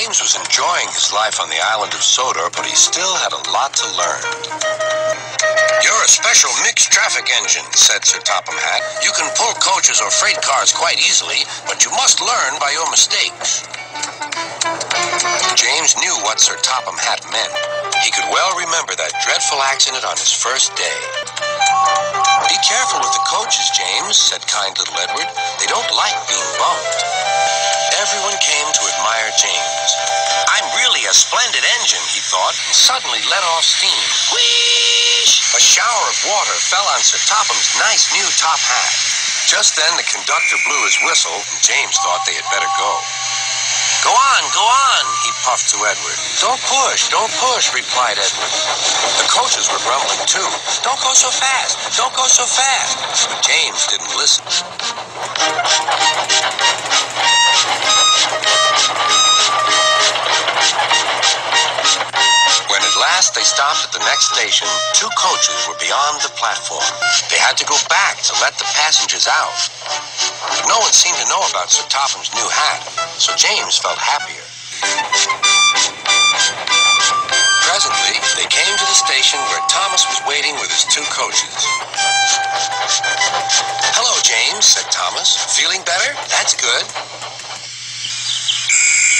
James was enjoying his life on the island of Sodor, but he still had a lot to learn. "You're a special mixed traffic engine," said Sir Topham Hatt. "You can pull coaches or freight cars quite easily, but you must learn by your mistakes." James knew what Sir Topham Hatt meant. He could well remember that dreadful accident on his first day. "Be careful with the coaches, James," said kind little Edward. "They don't like being bumped." Everyone came to admire James. "I'm really a splendid engine," he thought, and suddenly let off steam. Whee! A shower of water fell on Sir Topham's nice new top hat. Just then the conductor blew his whistle, and James thought they had better go. Go on, he puffed to Edward. Don't push, replied Edward. The coaches were grumbling too. Don't go so fast, But James didn't listen. When at last they stopped at the next station, two coaches were beyond the platform. They had to go back to let the passengers out. But no one seemed to know about Sir Topham's new hat, so James felt happier. Presently, they came to the station where Thomas was waiting with his two coaches. "Hello, James," said Thomas. "Feeling better? That's good."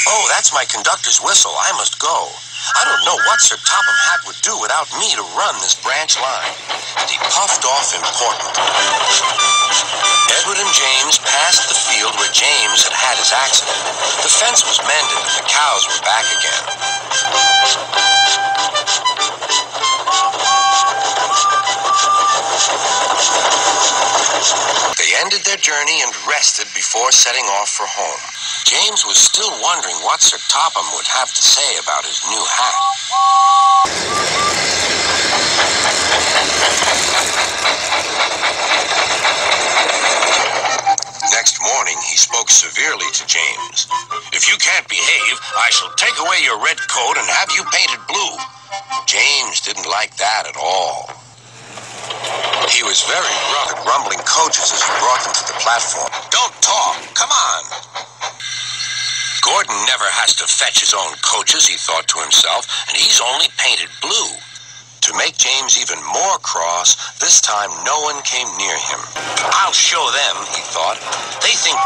"Oh, that's my conductor's whistle. I must go. I don't know what Sir Topham Hatt would do without me to run this branch line." And he puffed off importantly. Edward and James passed the field where James had had his accident. The fence was mended and the cows were back again. They ended their journey and rested before setting off for home. James was still wondering what Sir Topham would have to say about his new hat. Next morning, he spoke severely to James. "If you can't behave, I shall take away your red coat and have you painted blue." James didn't like that at all. He was very rough at rumbling coaches as he brought them to the platform. "Don't talk, come on." "Gordon never has to fetch his own coaches," he thought to himself, "and he's only painted blue." To make James even more cross, this time no one came near him. "I'll show them," he thought. They think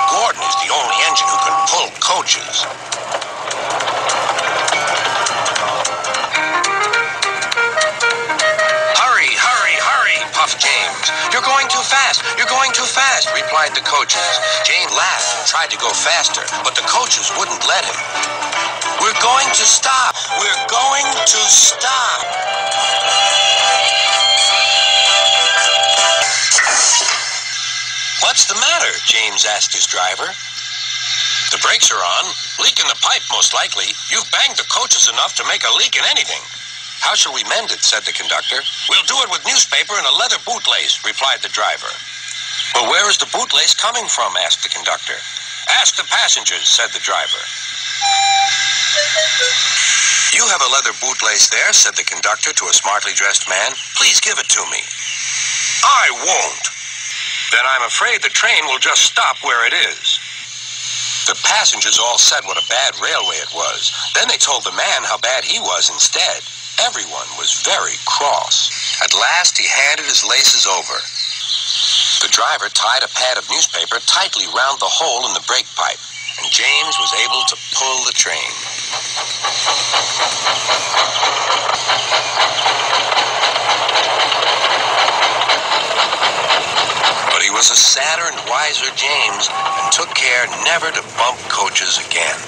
Gordon is the only engine who can pull coaches." Hurry, puffed James. You're going too fast, replied the coaches. James laughed and tried to go faster, but the coaches wouldn't let him. We're going to stop. "What's the matter?" James asked his driver. "The brakes are on. Leak in the pipe, most likely. You've banged the coaches enough to make a leak in anything." "How shall we mend it?" said the conductor. "We'll do it with newspaper and a leather bootlace," replied the driver. "But where is the bootlace coming from?" asked the conductor. "Ask the passengers," said the driver. "You have a leather bootlace there," said the conductor to a smartly dressed man. "Please give it to me." "I won't." "Then I'm afraid the train will just stop where it is." The passengers all said what a bad railway it was. Then they told the man how bad he was instead. Everyone was very cross. At last he handed his laces over. The driver tied a pad of newspaper tightly round the hole in the brake pipe, and James was able to pull the train. But he was a sadder and wiser James, and took care never to bump coaches again.